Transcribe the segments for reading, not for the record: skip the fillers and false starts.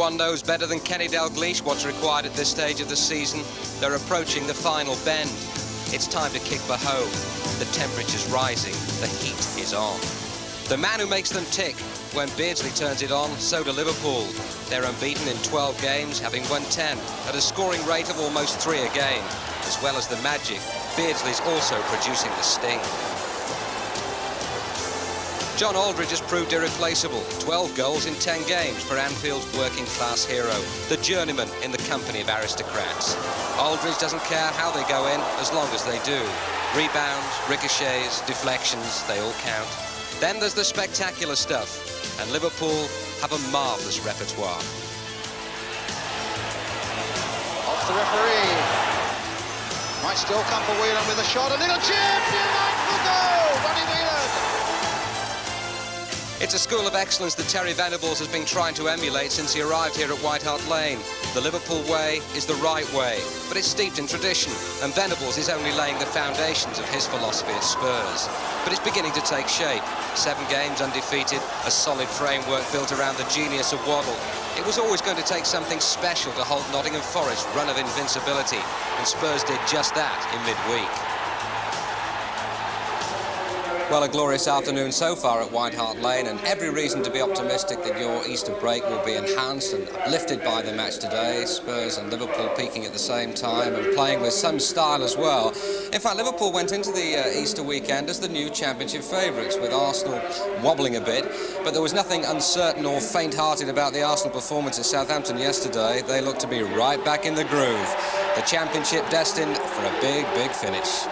Everyone knows better than Kenny Dalglish what's required at this stage of the season. They're approaching the final bend. It's time to kick for home. The temperature's rising, the heat is on. The man who makes them tick. When Beardsley turns it on, so do Liverpool. They're unbeaten in 12 games, having won 10, at a scoring rate of almost 3 a game. As well as the magic, Beardsley's also producing the sting. John Aldridge has proved irreplaceable. 12 goals in 10 games for Anfield's working-class hero, the journeyman in the company of aristocrats. Aldridge doesn't care how they go in, as long as they do. Rebounds, ricochets, deflections, they all count. Then there's the spectacular stuff, and Liverpool have a marvellous repertoire. Off the referee. Might still come for Whelan with a shot. A little chip! Delightful goal! Ronnie Whelan! It's a school of excellence that Terry Venables has been trying to emulate since he arrived here at White Hart Lane. The Liverpool way is the right way, but it's steeped in tradition, and Venables is only laying the foundations of his philosophy at Spurs. But it's beginning to take shape. 7 games undefeated, a solid framework built around the genius of Waddle. It was always going to take something special to halt Nottingham Forest's run of invincibility, and Spurs did just that in midweek. Well, a glorious afternoon so far at White Hart Lane, and every reason to be optimistic that your Easter break will be enhanced and uplifted by the match today. Spurs and Liverpool peaking at the same time and playing with some style as well. In fact, Liverpool went into the Easter weekend as the new championship favourites, with Arsenal wobbling a bit, but there was nothing uncertain or faint-hearted about the Arsenal performance at Southampton yesterday. They look to be right back in the groove. The championship destined for a big, big finish.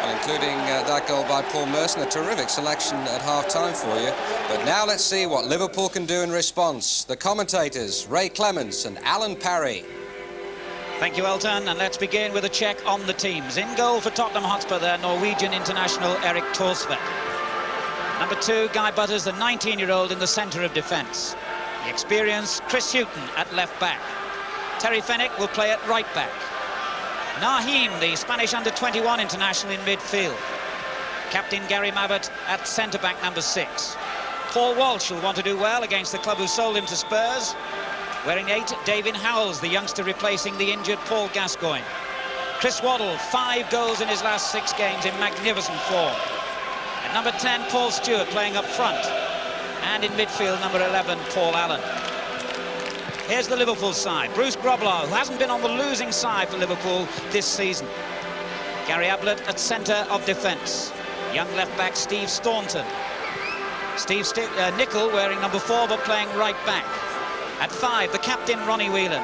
Well, including that goal by Paul Merson, a terrific selection at half-time for you. But now let's see what Liverpool can do in response. The commentators, Ray Clements and Alan Parry. Thank you, Elton, and let's begin with a check on the teams. In goal for Tottenham Hotspur, their Norwegian international Erik Thorstvedt. Number 2, Guy Butters, the 19-year-old in the centre of defence. The experienced Chris Hughton at left-back. Terry Fenwick will play at right-back. Nahim, the Spanish under-21 international in midfield. Captain Gary Mabbott at centre-back number 6. Paul Walsh will want to do well against the club who sold him to Spurs. Wearing 8, David Howells, the youngster replacing the injured Paul Gascoigne. Chris Waddle, 5 goals in his last 6 games in magnificent form. At number 10, Paul Stewart playing up front. And in midfield, number 11, Paul Allen. Here's the Liverpool side. Bruce Grobbelaar, who hasn't been on the losing side for Liverpool this season. Gary Ablett at centre of defence. Young left-back Steve Staunton. Nicol wearing number 4 but playing right-back. At 5, the captain Ronnie Whelan.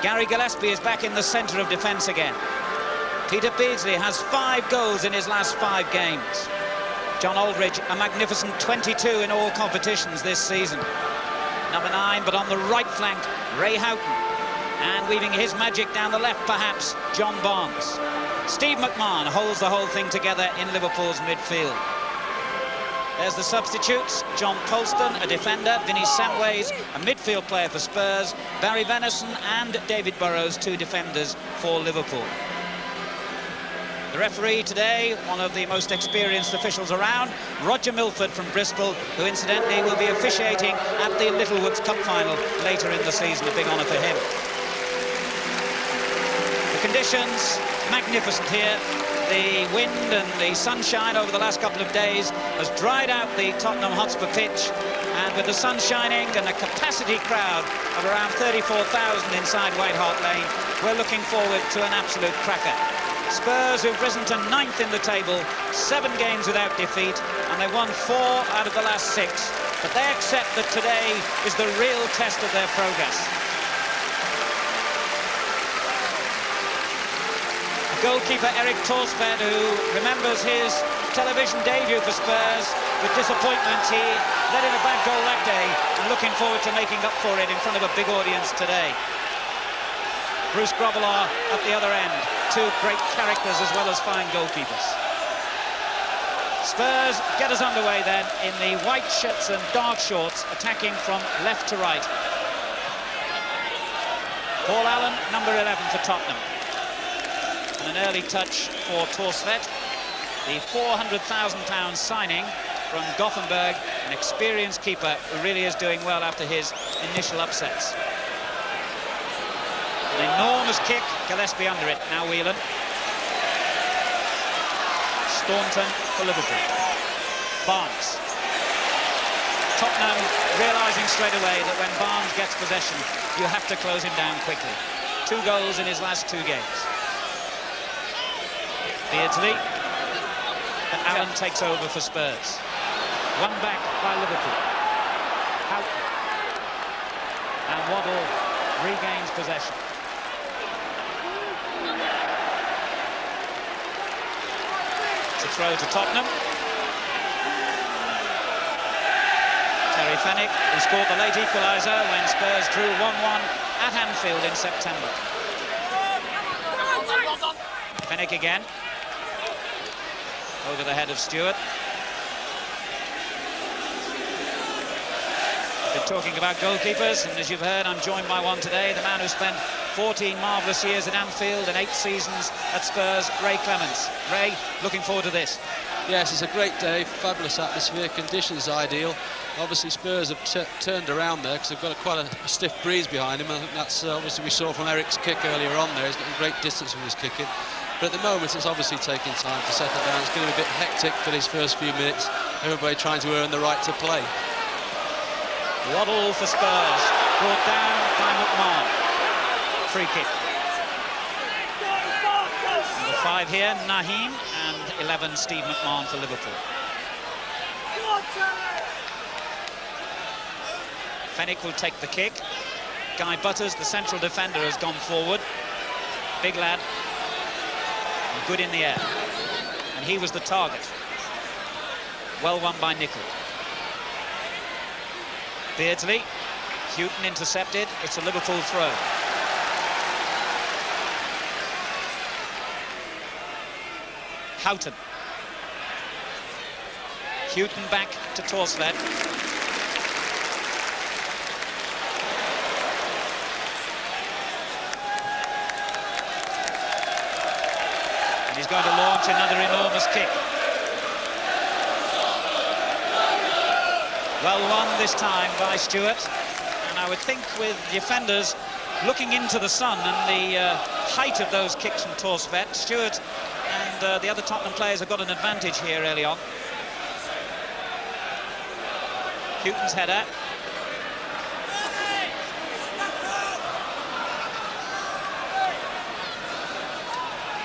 Gary Gillespie is back in the centre of defence again. Peter Beardsley has 5 goals in his last 5 games. John Aldridge, a magnificent 22 in all competitions this season. Number 9, but on the right flank, Ray Houghton. And weaving his magic down the left, perhaps, John Barnes. Steve McMahon holds the whole thing together in Liverpool's midfield. There's the substitutes. John Colston, a defender. Vinnie Samways, a midfield player for Spurs. Barry Venison and David Burrows, 2 defenders for Liverpool. The referee today, one of the most experienced officials around, Roger Milford from Bristol, who incidentally will be officiating at the Littlewoods Cup final later in the season. A big honour for him. The conditions, magnificent here. The wind and the sunshine over the last couple of days has dried out the Tottenham Hotspur pitch, and with the sun shining and a capacity crowd of around 34,000 inside White Hart Lane, we're looking forward to an absolute cracker. Spurs, who've risen to 9th in the table, 7 games without defeat, and they've won 4 out of the last 6. But they accept that today is the real test of their progress. Goalkeeper Erik Thorstvedt, who remembers his television debut for Spurs with disappointment. He let in a bad goal that day and looking forward to making up for it in front of a big audience today. Bruce Grobbelaar at the other end. 2 great characters as well as fine goalkeepers. Spurs get us underway then in the white shirts and dark shorts, attacking from left to right. Paul Allen, number 11 for Tottenham. And an early touch for Thorstvedt, the £400,000 signing from Gothenburg, an experienced keeper who really is doing well after his initial upsets. An enormous kick, Gillespie under it. Now Whelan. Staunton for Liverpool. Barnes. Tottenham realising straight away that when Barnes gets possession, you have to close him down quickly. 2 goals in his last 2 games. Beardsley. And Allen takes over for Spurs. 1 back by Liverpool. Houghton. And Waddle regains possession. It's a throw to Tottenham. Terry Fenwick, who scored the late equaliser when Spurs drew 1-1 at Anfield in September. Fenwick again. Over the head of Stewart. We've been talking about goalkeepers, and as you've heard, I'm joined by one today, the man who spent 14 marvellous years at Anfield and 8 seasons at Spurs, Ray Clements. Ray, looking forward to this. Yes, it's a great day, fabulous atmosphere, conditions ideal. Obviously Spurs have turned around there because they've got quite a stiff breeze behind him. I think that's obviously we saw from Eric's kick earlier on there. He's getting great distance from his kicking. But at the moment it's obviously taking time to settle down. It's going to be a bit hectic for these first few minutes. Everybody trying to earn the right to play. Waddle for Spurs, brought down by McMahon. Free kick. Number 5 here, Naheem, and 11, Steve McMahon for Liverpool. Fenwick will take the kick. Guy Butters, the central defender, has gone forward. Big lad. And good in the air. And he was the target. Well won by Nicol. Beardsley. Houghton intercepted. It's a Liverpool throw. Houghton. Houghton back to Torsved. And he's going to launch another enormous kick. Well won this time by Stewart. And I would think with defenders looking into the sun and the height of those kicks from Torsved, Stewart and the other Tottenham players have got an advantage here early on. Houghton's header.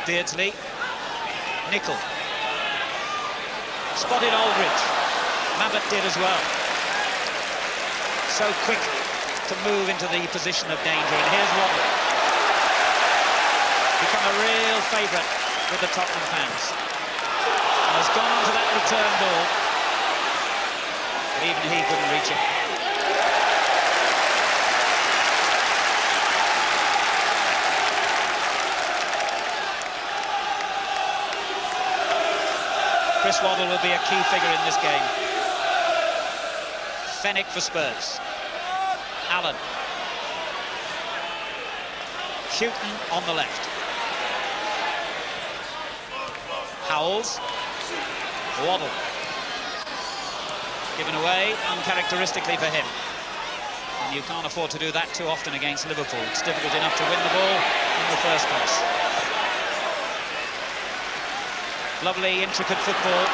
Beardsley. Nicol. Spotted Aldridge. Mabbutt did as well. So quick to move into the position of danger. And here's Waddle. Become a real favourite with the Tottenham fans. And has gone on to that return ball. But even he couldn't reach it. Chris Waddle will be a key figure in this game. Fenwick for Spurs. Allen. Houghton on the left. Howells. Waddle. Given away uncharacteristically for him. And you can't afford to do that too often against Liverpool. It's difficult enough to win the ball in the first place. Lovely, intricate football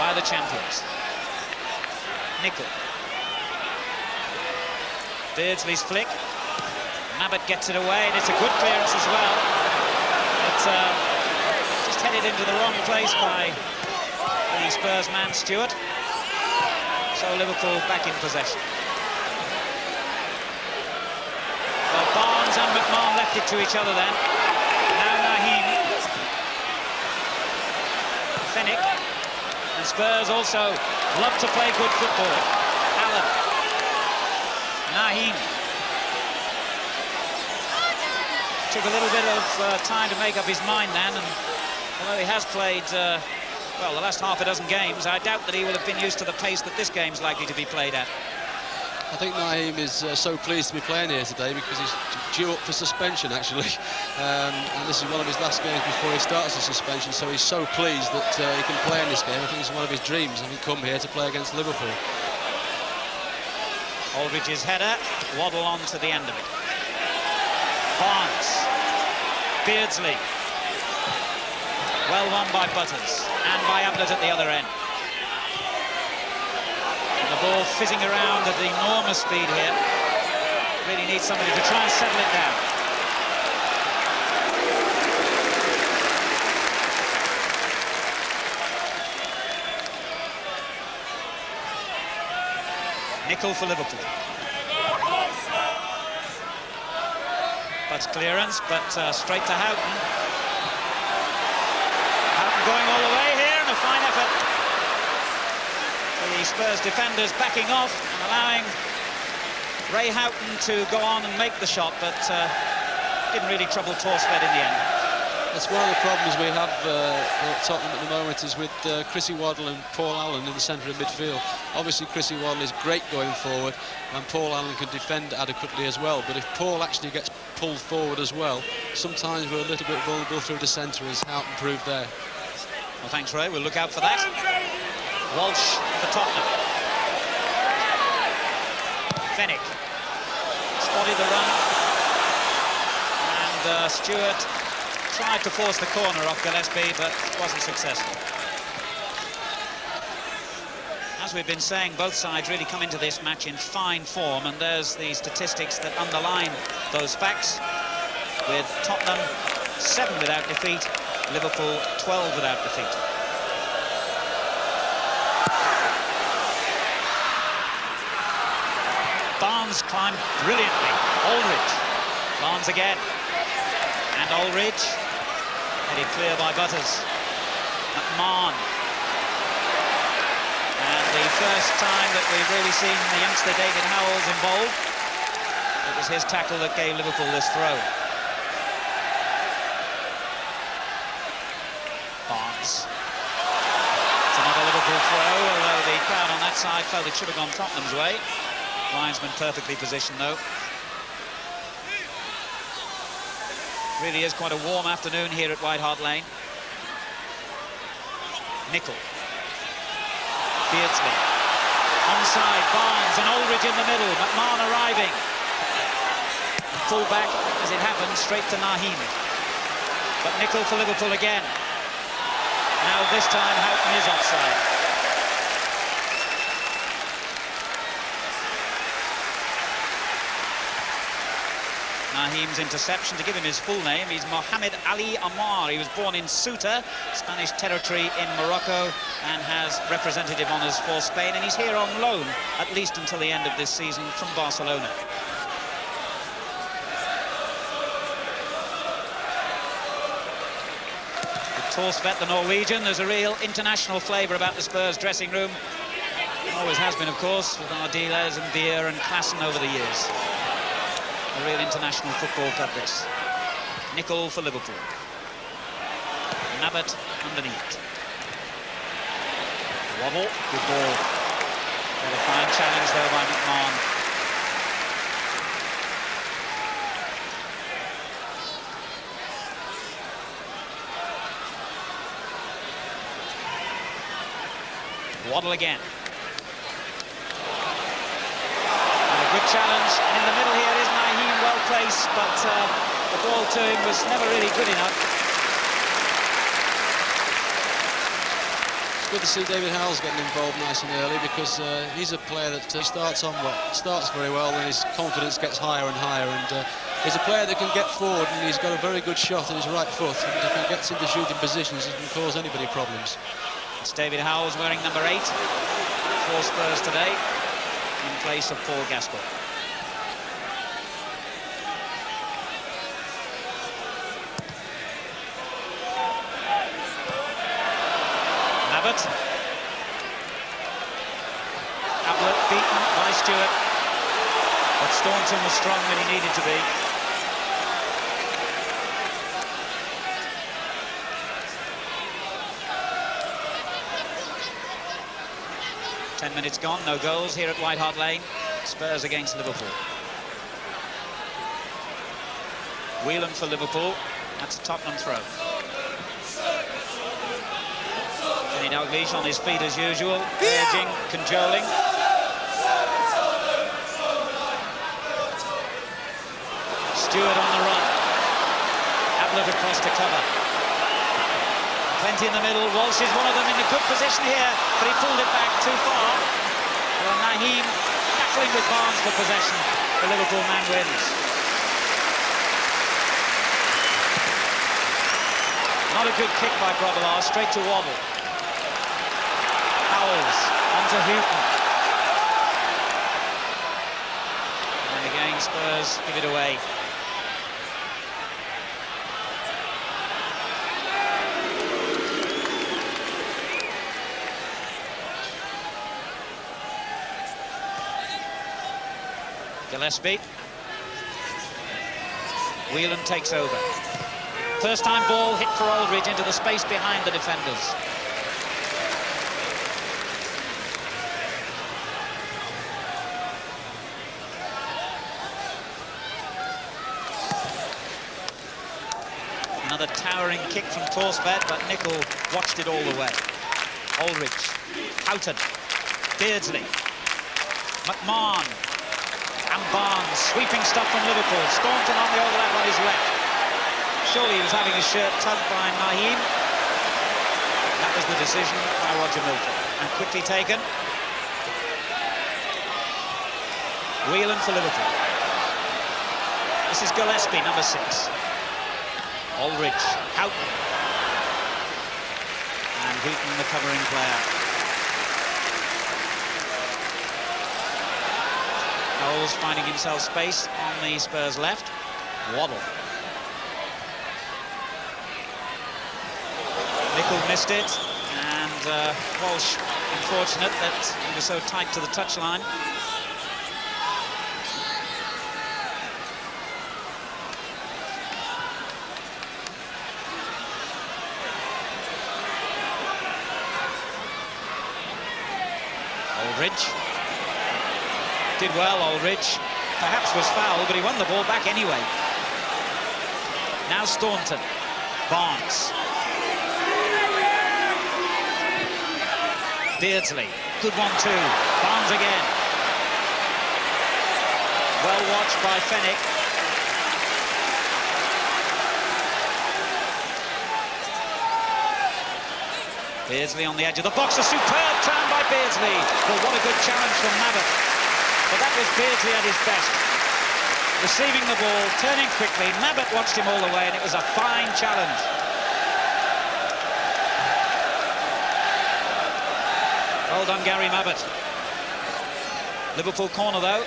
by the champions. Nicol. Beardsley's flick. Mabbutt gets it away, and it's a good clearance as well. But just headed into the wrong place by the Spurs man, Stewart. So Liverpool back in possession. Well, Barnes and McMahon left it to each other then. Now Naheem. Fenwick. And Spurs also love to play good football. Allen. Naheem. Took a little bit of time to make up his mind then, and although he has played, well, the last half a dozen games, I doubt that he will have been used to the pace that this game's likely to be played at. I think Naheem is so pleased to be playing here today because he's due up for suspension, actually. And this is one of his last games before he starts the suspension, so he's so pleased that he can play in this game. I think it's one of his dreams, having come here to play against Liverpool. Aldridge's header, Waddle on to the end of it. Barnes, Beardsley. Well won by Butters and by Ablett at the other end. And the ball fizzing around at enormous speed here. Really needs somebody to try and settle it down. Nickel for Liverpool. Bud's clearance, but straight to Houghton. Houghton going all the way here, and a fine effort. The Spurs defenders backing off and allowing Ray Houghton to go on and make the shot, but didn't really trouble Torsved in the end. That's one of the problems we have at Tottenham at the moment, is with Chrissy Waddle and Paul Allen in the centre of midfield. Obviously Chrissy Waddle is great going forward and Paul Allen can defend adequately as well, but if Paul actually gets pulled forward as well, sometimes we're a little bit vulnerable through the centre, as Houghton proved there. Well, thanks, Ray. We'll look out for that. Walsh for Tottenham. Fennick spotted the run, and Stewart tried to force the corner off Gillespie, but wasn't successful. As we've been saying, both sides really come into this match in fine form, and there's the statistics that underline those facts, with Tottenham 7 without defeat, Liverpool 12 without defeat. Barnes climbed brilliantly. Aldridge. Barnes again. And Aldridge. Headed clear by Butters. McMahon. And the first time that we've really seen the youngster David Howells involved, it was his tackle that gave Liverpool this throw. Barnes. It's another Liverpool throw, although the crowd on that side felt it should have gone Tottenham's way. Linesman perfectly positioned, though. Really is quite a warm afternoon here at White Hart Lane. Nickel. Beardsley. Onside, Barnes and Aldridge in the middle. McMahon arriving. Full back, as it happened, straight to Naheem. But Nickel for Liverpool again. Now this time Houghton is offside. Naheem's interception, to give him his full name, he's Mohamed Ali Amar. He was born in Ceuta, Spanish territory in Morocco, and has representative honours for Spain, and he's here on loan, at least until the end of this season, from Barcelona. With Torsved, the Norwegian, there's a real international flavour about the Spurs dressing room. Always has been, of course, with Ardiles and Veer and Klassen over the years. A real international football club, this. Nickel for Liverpool. Nabbit underneath. Waddle, good ball. And a fine challenge there by McMahon. Waddle again. And a good challenge, and in the middle here is Naheem, well placed, but the ball to him was never really good enough. It's good to see David Howells getting involved nice and early, because he's a player that starts very well, and his confidence gets higher and higher, and he's a player that can get forward, and he's got a very good shot in his right foot, and if he gets into shooting positions, it can cause anybody problems. It's David Howells wearing number 8 for Spurs today, in place of Paul Gascoigne. Abbott. Ablett beaten by Stewart, but Staunton was strong when he needed to be. Ten minutes gone, no goals here at White Hart Lane. Spurs against Liverpool. Whelan for Liverpool. That's a Tottenham throw. Kenny Dalglish on his feet as usual, urging, cajoling. Stewart on the run. Ablett across to cover. Plenty in the middle. Walsh is one of them in a good position here, but he pulled it back too far. Well, Naheem battling with Barnes for possession. The Liverpool man wins. Not a good kick by Grobbelaar, straight to Waddle. Howells onto Houghton. And again, Spurs give it away. Gillespie. Whelan takes over. First time ball hit for Aldridge into the space behind the defenders. Another towering kick from Torsved, but Nicol watched it all the way. Aldridge, Houghton, Beardsley, McMahon, and Barnes, sweeping stuff from Liverpool. Staunton on the overlap on his left. Surely he was having his shirt tugged by Naheem. That was the decision by Roger Milford. And quickly taken. Whelan for Liverpool. This is Gillespie, number 6. Aldridge, Houghton. And Houghton, the covering player. Knowles finding himself space on the Spurs left. Waddle. Nicol missed it, and Walsh unfortunate that he was so tight to the touchline. Aldridge. Did well, Aldridge. Perhaps was fouled, but he won the ball back anyway. Now Staunton. Barnes. Beardsley. Good one too. Barnes again. Well watched by Fenwick. Beardsley on the edge of the box. A superb turn by Beardsley. Well, what a good challenge from Mabbutt. But that was Beardsley at his best. Receiving the ball, turning quickly. Mabbutt watched him all the way, and it was a fine challenge. Well done, Gary Mabbutt. Liverpool corner, though.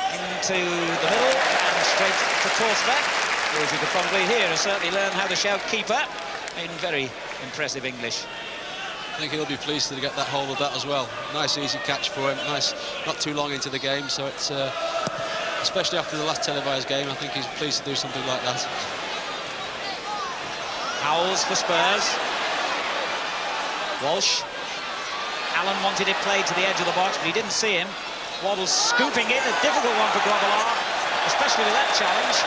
Into the middle and straight to Torsved. Who, as you could probably hear, has certainly learned how to shout keeper in very impressive English. I think he'll be pleased to get that hold of that as well. Nice easy catch for him. Nice, not too long into the game, so it's especially after the last televised game, I think he's pleased to do something like that. Howells for Spurs. Walsh. Allen wanted it played to the edge of the box, but he didn't see him. Waddle scooping it, a difficult one for Grobbelaar, especially with that challenge.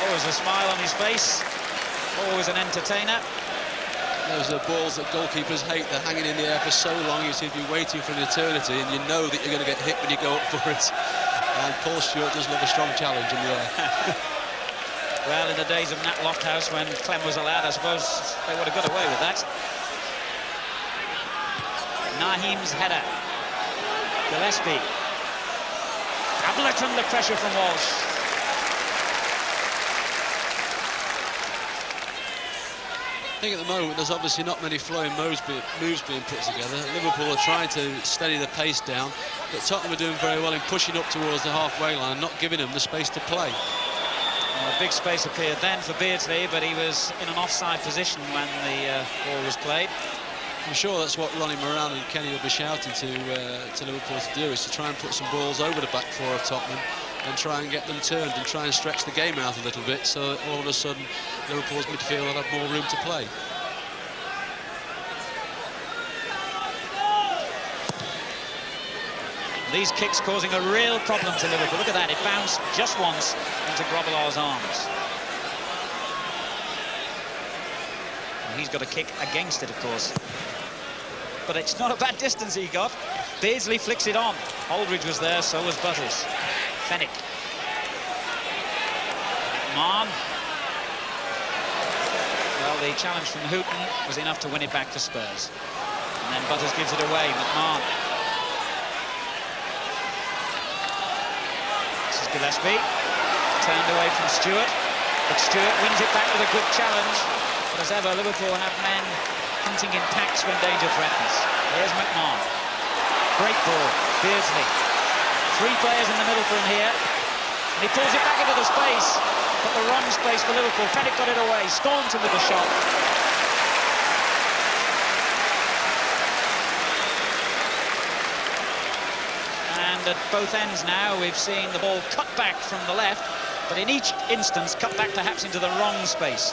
Always a smile on his face. Always an entertainer. Those are balls that goalkeepers hate. They're hanging in the air for so long, you seem to be waiting for an eternity, and you know that you're going to get hit when you go up for it. And Paul Stewart does love a strong challenge in the air. Well, in the days of Nat Lofthouse, when Clem was allowed, I suppose they would have got away with that. Naheem's header. Gillespie. Ablett under pressure from Walsh. I think at the moment there's obviously not many flowing moves being put together. Liverpool are trying to steady the pace down, but Tottenham are doing very well in pushing up towards the halfway line and not giving them the space to play. Well, a big space appeared then for Beardsley, but he was in an offside position when the ball was played. I'm sure that's what Ronnie Moran and Kenny will be shouting to Liverpool to do, is to try and put some balls over the back four of Tottenham and try and get them turned and try and stretch the game out a little bit, so that all of a sudden Liverpool's midfield will have more room to play. These kicks causing a real problem to Liverpool. Look at that, it bounced just once into Grobbelaar's arms. And he's got a kick against it, of course. But it's not a bad distance he got. Beardsley flicks it on. Aldridge was there, so was Butters. Fennick. Mann. Well, the challenge from Houghton was enough to win it back for Spurs. And then Butters gives it away. McMahon. This is Gillespie. Turned away from Stewart. But Stewart wins it back with a good challenge. But as ever, Liverpool have men hunting in packs when danger threatens. Here's McMahon. Great ball. Beardsley. 3 players in the middle for him here. And he pulls it back into the space. But the wrong space for Liverpool. Fennick got it away. Staunton with the shot. And at both ends now, we've seen the ball cut back from the left, but in each instance, cut back perhaps into the wrong space.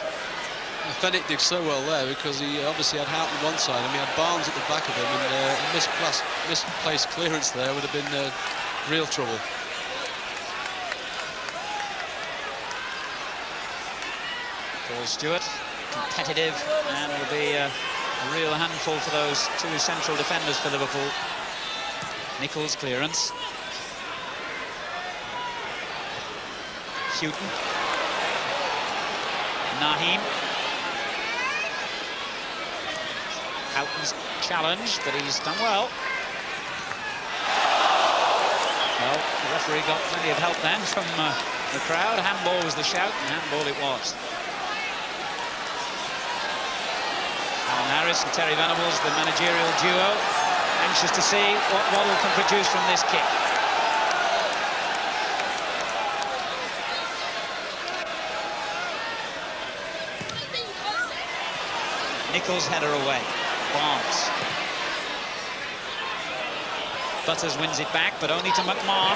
Fennick did so well there because he obviously had Houghton one side and he had Barnes at the back of him, and a misplaced clearance there would have been real trouble. Paul Stewart, competitive, and will be a real handful for those 2 central defenders for Liverpool. Nichols' clearance. Houghton. Naheem. Houghton's challenge, but he's done well. Well, the referee got plenty of help then from the crowd. Handball was the shout, and handball it was. Alan Harris and Terry Venables, the managerial duo, anxious to see what Waddle can produce from this kick. Nichols' header away. Barnes. Butters wins it back, but only to McMahon.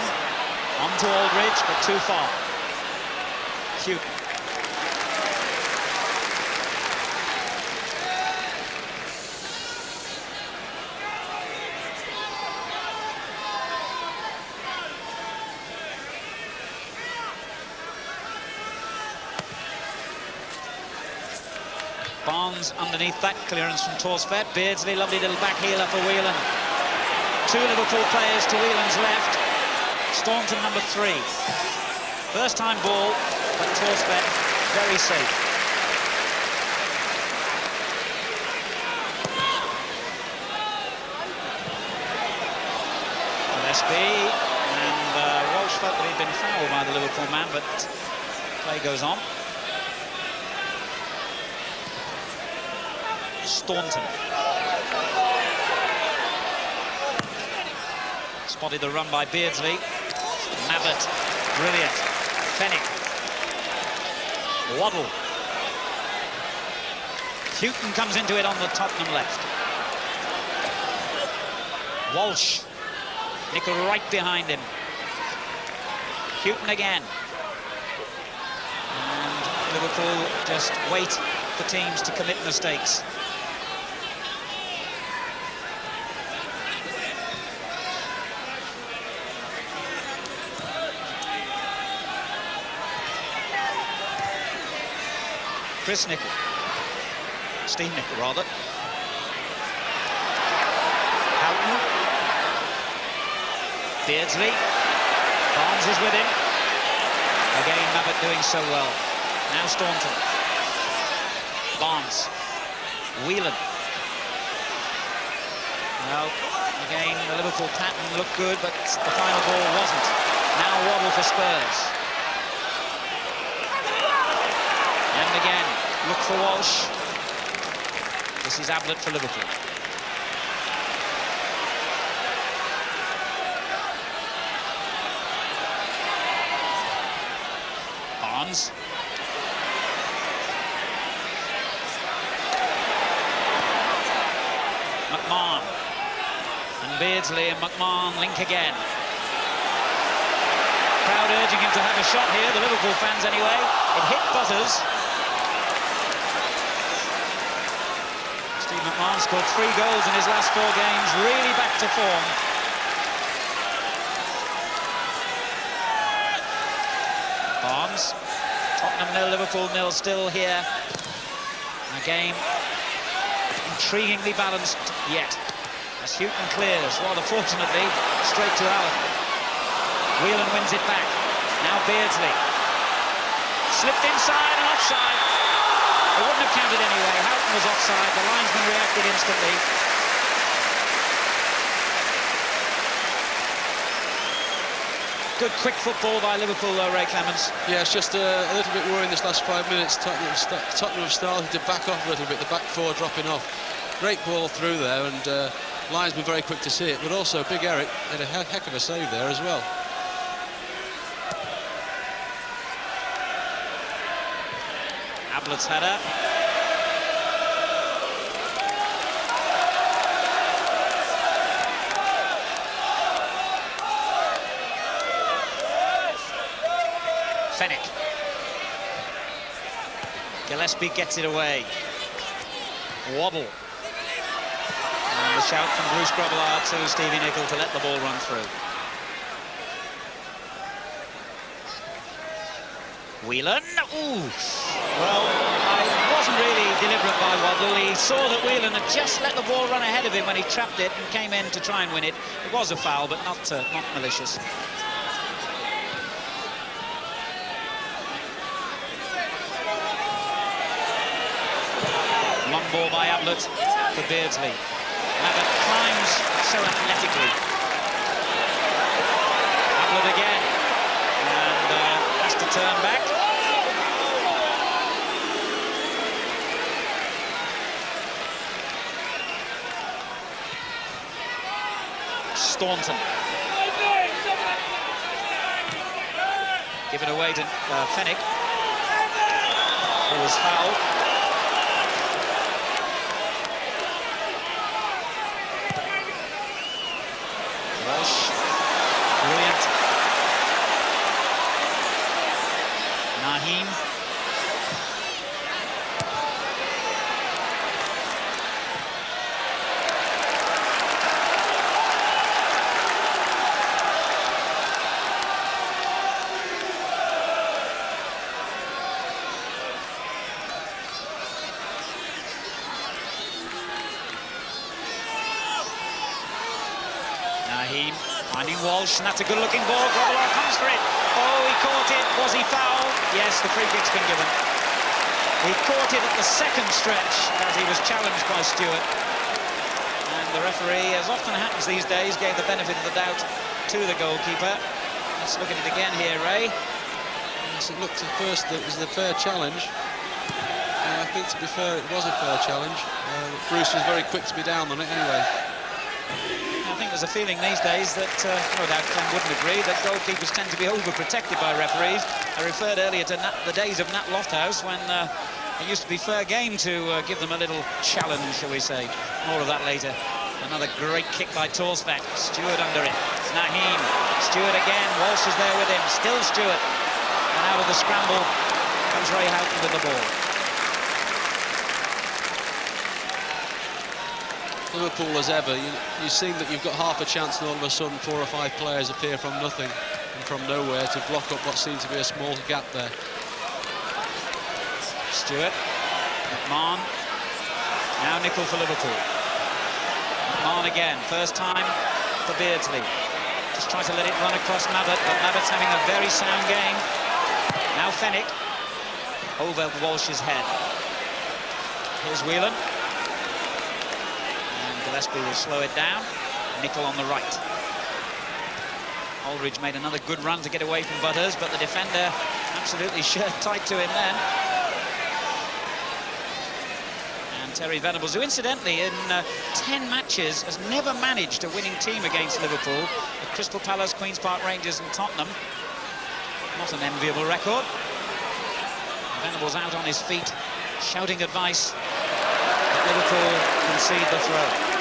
On to Aldridge, but too far. Houghton. Barnes underneath that clearance from Torsfet. Beardsley, lovely little back heeler for Whelan. 2 Liverpool players to Whelan's left. Staunton number 3. First time ball, but Torsfet very safe. Gillespie, and Walsh felt that he'd been fouled by the Liverpool man, but play goes on. Staunton. Spotted the run by Beardsley. Mabbott, brilliant. Fennick. Waddle. Houghton comes into it on the Tottenham left. Walsh. Nickel right behind him. Houghton again. And Liverpool just wait for teams to commit mistakes. Chris Nickel. Steve Nickel, rather. Houghton. Beardsley. Barnes is with him. Again, Mabbott doing so well. Now Staunton. Barnes. Whelan. Well, again, the Liverpool pattern looked good, but the final ball wasn't. Now Waddle for Spurs. And again, look for Walsh. This is Ablett for Liverpool. Barnes. McMahon. And Beardsley and McMahon link again. Crowd urging him to have a shot here, the Liverpool fans anyway. It hit Butters. Steve McMahon scored 3 goals in his last 4 games, really back to form. Barnes. Tottenham 0, Liverpool 0 still here. A game intriguingly balanced yet. As Houghton clears, rather fortunately, straight to Allen. Whelan wins it back. Now Beardsley. Slipped inside and offside. It wouldn't have counted anyway. Houghton was offside. The linesman reacted instantly. Good quick football by Liverpool though, Ray Clements. Yeah, it's just a little bit worrying this last 5 minutes. Tottenham have started to back off a little bit, the back four dropping off. Great ball through there, and linesman very quick to see it, but also Big Eric had a heck of a save there as well. Ablett's header. Fenwick. Gillespie gets it away. Waddle. And the shout from Bruce Grobbelaar to Stevie Nicol to let the ball run through. Whelan. Ooh. Well, it wasn't really deliberate by Waddle. He saw that Whelan had just let the ball run ahead of him when he trapped it and came in to try and win it. It was a foul, but not malicious. Long ball by Ablett for Beardsley. Ablett climbs so athletically. Ablett again. And has to turn back. Staunton. Give it away to Fenwick, who was fouled. Walsh, brilliant. Naheem. Naheem finding Walsh, and that's a good-looking ball. Grobbelaar comes for it. Oh, he caught it. Was he fouled? Yes, the free kick's been given. He caught it at the second stretch as he was challenged by Stewart. And the referee, as often happens these days, gave the benefit of the doubt to the goalkeeper. Let's look at it again here, Ray. Yes, it looked at first that it was a fair challenge. I think, to be fair, it was a fair challenge. Bruce was very quick to be down on it anyway. I think there's a feeling these days that, no doubt Clem wouldn't agree, that goalkeepers tend to be overprotected by referees. I referred earlier to the days of Nat Lofthouse when it used to be fair game to give them a little challenge, shall we say. More of that later. Another great kick by Torsbeck. Stewart under it. Naheem. Stewart again. Walsh is there with him. Still Stewart. And out of the scramble comes Ray Houghton with the ball. Liverpool, as ever, you seem that you've got half a chance and all of a sudden 4 or 5 players appear from nothing and from nowhere to block up what seemed to be a small gap there. Stewart, McMahon, now Nicol for Liverpool. McMahon again, first time for Beardsley. Just tries to let it run across Mabbutt, but Mabbutt's having a very sound game. Now Fenwick, over Walsh's head. Here's Whelan. Gillespie will slow it down. Nicol on the right. Aldridge made another good run to get away from Butters, but the defender absolutely shirt tight to him then. And Terry Venables, who incidentally in 10 matches has never managed a winning team against Liverpool, at Crystal Palace, Queen's Park Rangers and Tottenham. Not an enviable record. Venables out on his feet, shouting advice that Liverpool concede the throw.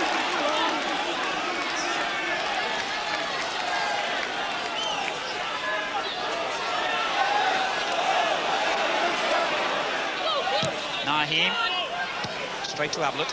Naheem, straight to Ablett.